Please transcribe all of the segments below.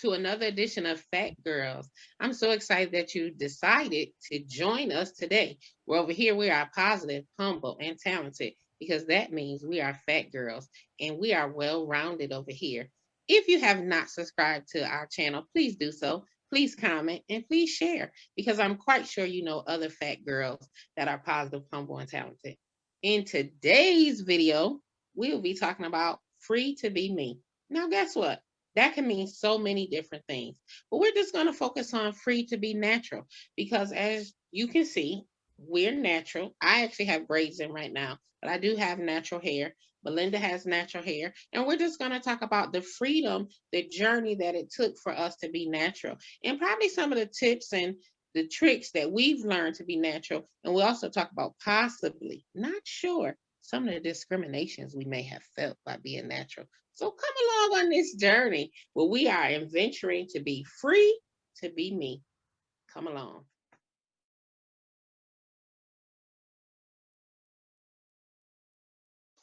to another edition of Fat Girls. I'm so excited that you decided to join us today. We're over here, we are positive, humble, and talented because that means we are fat girls and we are well rounded over here. If you have not subscribed to our channel, please do so. Please comment and please share because I'm quite sure you know other fat girls that are positive, humble, and talented. In today's video, we'll be talking about free to be me. Now, guess what? That can mean so many different things, but we're just going to focus on free to be natural because as you can see, we're natural. I actually have braids in right now, but I do have natural hair. Belinda has natural hair, and we're just going to talk about the freedom, the journey that it took for us to be natural, and probably some of the tips and the tricks that we've learned to be natural. And we also talk about possibly, not sure, some of the discriminations we may have felt by being natural. So come along on this journey where we are adventuring to be free to be me. Come along.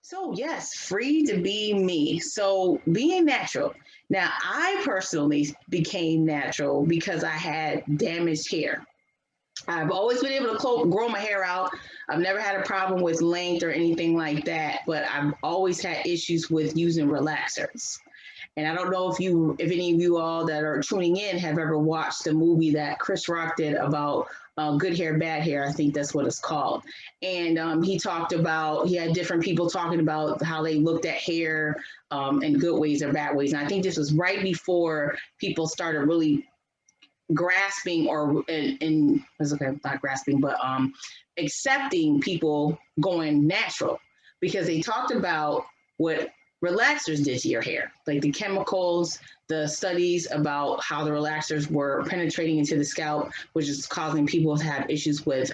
So yes, free to be me. So being natural. Now, I personally became natural because I had damaged hair. I've always been able to grow my hair out. I've never had a problem with length or anything like that, but I've always had issues with using relaxers. And I don't know if any of you all that are tuning in have ever watched the movie that Chris Rock did about good hair, bad hair. I think that's what it's called. And he had different people talking about how they looked at hair in good ways or bad ways. And I think this was right before people started really grasping or in okay, not grasping, but accepting people going natural because they talked about what relaxers did to your hair, like the chemicals, the studies about how the relaxers were penetrating into the scalp, which is causing people to have issues with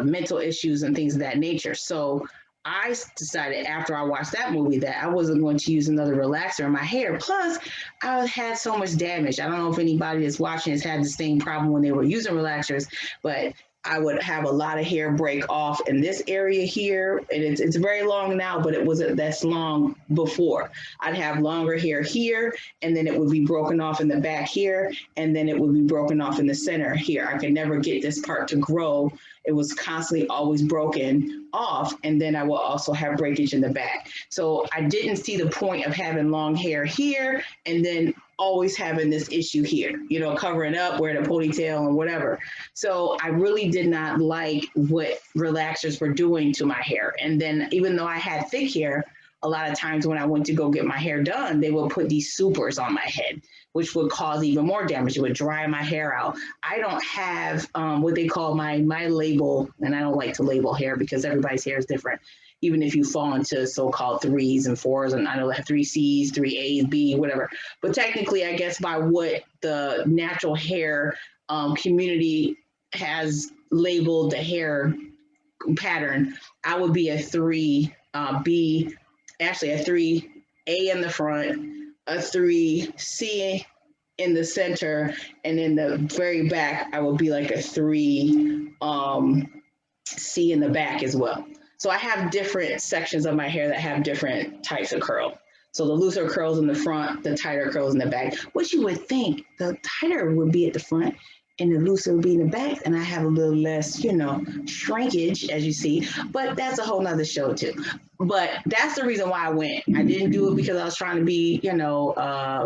mental issues and things of that nature. So I decided after I watched that movie that I wasn't going to use another relaxer in my hair. Plus, I had so much damage. I don't know if anybody that's watching has had the same problem when they were using relaxers, but I would have a lot of hair break off in this area here. And it's very long now, but it wasn't that's long before. I'd have longer hair here, and then it would be broken off in the back here, and then it would be broken off in the center here. I could never get this part to grow. It was constantly always broken off, and then I will also have breakage in the back. So I didn't see the point of having long hair here and then always having this issue here, covering up, wearing a ponytail and whatever. So I really did not like what relaxers were doing to my hair. And then even though I had thick hair, a lot of times when I went to go get my hair done, they would put these supers on my head, which would cause even more damage. It would dry my hair out. I don't have what they call my label, and I don't like to label hair because everybody's hair is different. Even if you fall into so-called 3s and 4s, and I know they have 3Cs, 3As, B, whatever. But technically, I guess by what the natural hair community has labeled the hair pattern, I would be a 3B, actually a 3A in the front, a 3C in the center, and in the very back, I will be like a 3C in the back as well. So I have different sections of my hair that have different types of curl. So the looser curls in the front, the tighter curls in the back, which you would think the tighter would be at the front and the looser would be in the back. And I have a little less, shrinkage as you see, but that's a whole nother show too. But that's the reason why I went. I didn't do it because I was trying to be,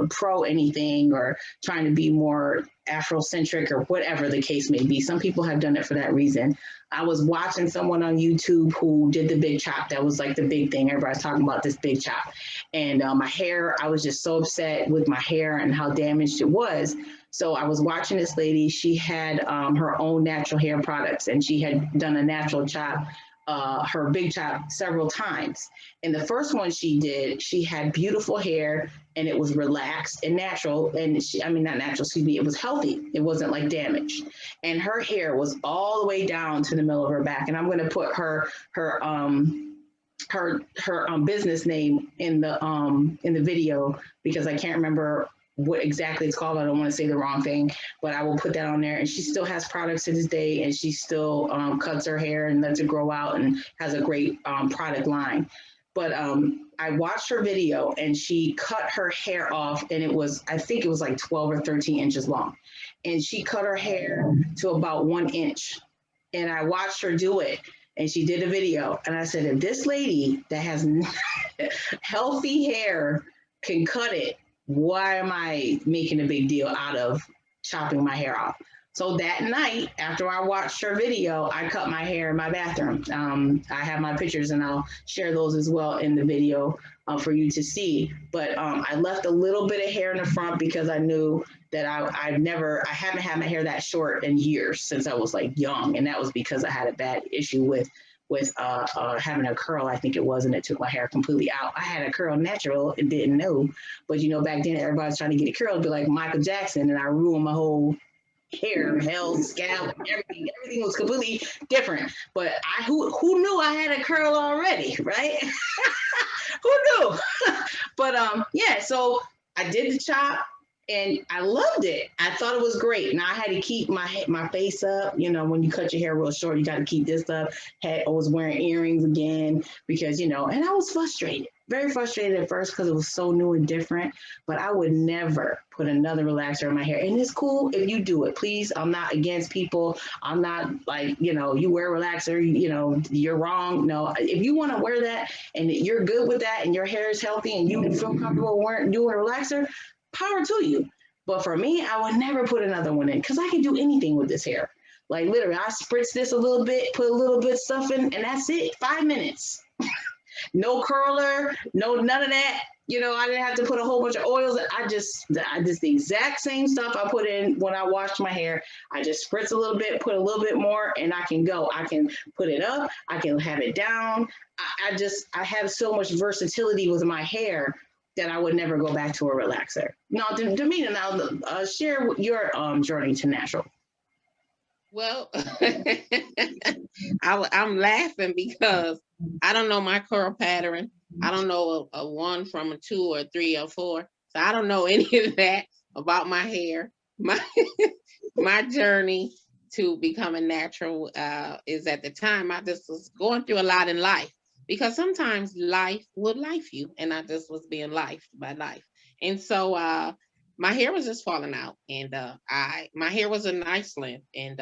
pro anything or trying to be more Afrocentric or whatever the case may be. Some people have done it for that reason. I was watching someone on YouTube who did the big chop. That was like the big thing. Everybody's talking about this big chop. And my hair, I was just so upset with my hair and how damaged it was. So I was watching this lady. She had her own natural hair products, and she had done a natural chop, her big chop several times. And the first one she did, she had beautiful hair and it was relaxed and natural. And not natural, excuse me, it was healthy. It wasn't like damaged. And her hair was all the way down to the middle of her back. And I'm going to put her business name in the video because I can't remember what exactly it's called. I don't want to say the wrong thing, but I will put that on there. And she still has products to this day, and she still cuts her hair and lets it grow out and has a great product line. But I watched her video and she cut her hair off and it was, I think it was like 12 or 13 inches long. And she cut her hair to about 1 inch. And I watched her do it and she did a video. And I said, if this lady that has healthy hair can cut it, why am I making a big deal out of chopping my hair off? So that night, after I watched her video, I cut my hair in my bathroom. I have my pictures and I'll share those as well in the video for you to see. But I left a little bit of hair in the front because I knew that I haven't had my hair that short in years since I was like young. And that was because I had a bad issue with having a curl, I think it was, and it took my hair completely out. I had a curl natural and didn't know. But back then everybody was trying to get it curled, be like Michael Jackson, and I ruined my whole hair, health, scalp, everything. Everything was completely different. But who knew I had a curl already, right? Who knew? But yeah, so I did the chop and I loved it. I thought it was great. Now I had to keep my face up. When you cut your hair real short, you got to keep this up. I was wearing earrings again because and I was frustrated, very frustrated at first because it was so new and different. But I would never put another relaxer in my hair. And it's cool if you do it. Please, I'm not against people. I'm not like you wear relaxer. You're wrong. No, if you want to wear that and you're good with that, and your hair is healthy, and you feel comfortable doing a relaxer, power to you. But for me, I would never put another one in because I can do anything with this hair. Like literally, I spritz this a little bit, put a little bit of stuff in, and that's it. 5 minutes. No curler, no none of that. I didn't have to put a whole bunch of oils. I just the exact same stuff I put in when I washed my hair. I just spritz a little bit, put a little bit more, and I can go. I can put it up. I can have it down. I have so much versatility with my hair that I would never go back to a relaxer. Now, Damina, now share your journey to natural. Well, I'm laughing because I don't know my curl pattern. I don't know a one from a two or three or four. So I don't know any of that about my hair. My my journey to becoming natural is at the time I just was going through a lot in life because sometimes life would life you, and I just was being lifed by life. And so my hair was just falling out, and I my hair was a nice length, and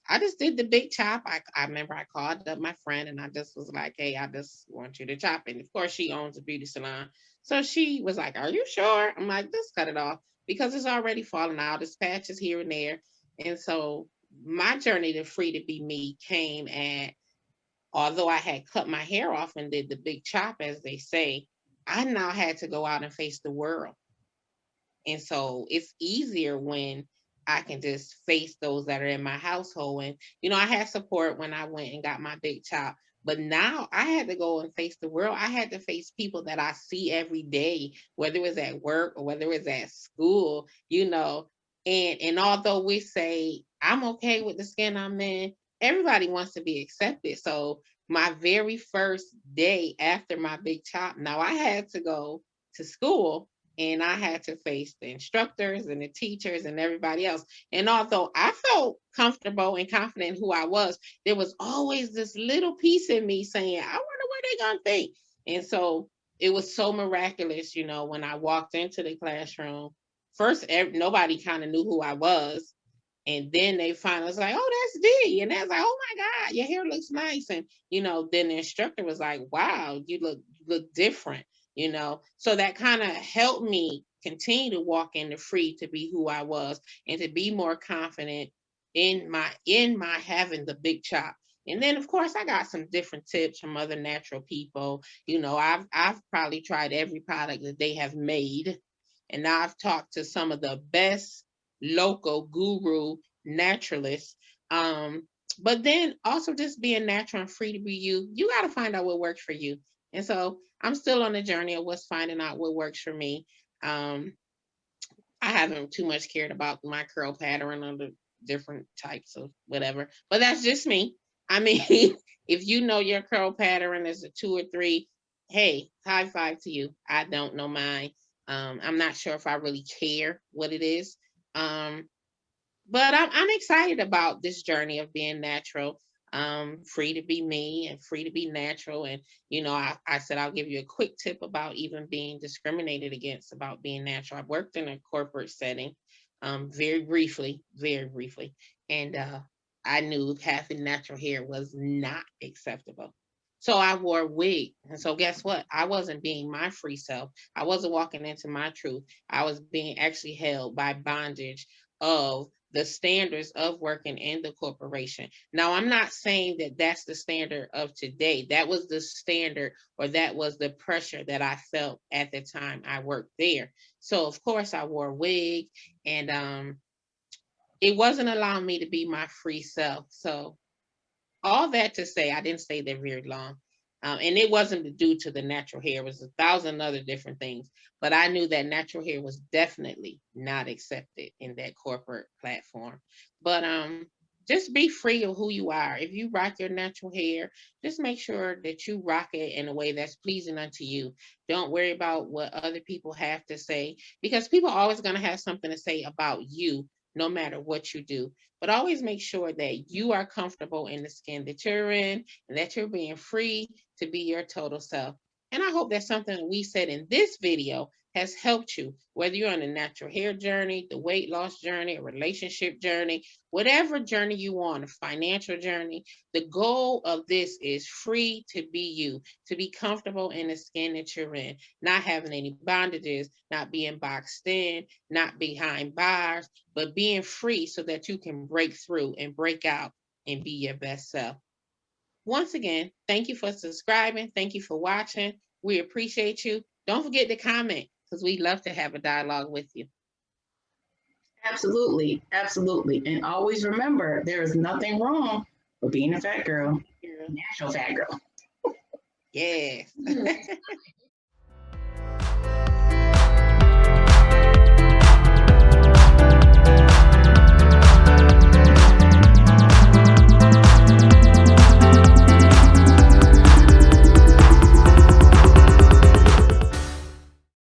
I just did the big chop. I remember I called up my friend and I just was like, hey, I just want you to chop. And of course, she owns a beauty salon. So she was like, are you sure? I'm like, just cut it off because it's already falling out. It's patches here and there. And so my journey to free to be me came at, although I had cut my hair off and did the big chop, as they say, I now had to go out and face the world. And so it's easier when I can just face those that are in my household. And, I had support when I went and got my big chop. But now I had to go and face the world. I had to face people that I see every day, whether it was at work or whether it was at school. And although we say I'm okay with the skin I'm in, everybody wants to be accepted. So my very first day after my big chop, now I had to go to school and I had to face the instructors and the teachers and everybody else. And although I felt comfortable and confident in who I was, there was always this little piece in me saying, I wonder what they're going to think. And so it was so miraculous, when I walked into the classroom. First, nobody kind of knew who I was. And then they finally was like, oh, that's D. And that's like, oh my God, your hair looks nice. And, then the instructor was like, wow, you look different. So that kind of helped me continue to walk in the free to be who I was and to be more confident in my having the big chop. And then of course I got some different tips from other natural people. I've probably tried every product that they have made. And now I've talked to some of the best local guru naturalists. But then also just being natural and free to be you, you got to find out what works for you. And so I'm still on the journey of what's finding out what works for me. Um, I haven't too much cared about my curl pattern or the different types of whatever, but that's just me. I mean, if you know your curl pattern is a two or three, hey, high five to you. I don't know mine. I'm not sure if I really care what it is. Um, but I'm excited about this journey of being natural. free to be me and free to be natural. And, I said, I'll give you a quick tip about even being discriminated against about being natural. I worked in a corporate setting, very briefly. And I knew having natural hair was not acceptable. So I wore a wig. And so guess what? I wasn't being my free self. I wasn't walking into my truth. I was being actually held by bondage of the standards of working in the corporation. Now, I'm not saying that that's the standard of today. That was the standard, or that was the pressure that I felt at the time I worked there. So, of course, I wore a wig, and it wasn't allowing me to be my free self. So, all that to say, I didn't stay there very long. And it wasn't due to the natural hair. It was a thousand other different things. But I knew that natural hair was definitely not accepted in that corporate platform. But just be free of who you are. If you rock your natural hair, just make sure that you rock it in a way that's pleasing unto you. Don't worry about what other people have to say, because people are always going to have something to say about you, no matter what you do. But always make sure that you are comfortable in the skin that you're in, and that you're being free to be your total self. And I hope that something that we said in this video has helped you, whether you're on a natural hair journey, the weight loss journey, a relationship journey, whatever journey you on, a financial journey. The goal of this is free to be you, to be comfortable in the skin that you're in, not having any bondages, not being boxed in, not behind bars, but being free so that you can break through and break out and be your best self. Once again, thank you for subscribing. Thank you for watching. We appreciate you. Don't forget to comment, because we love to have a dialogue with you. Absolutely, absolutely. And always remember, there is nothing wrong with being a fat girl, natural fat girl. Yes.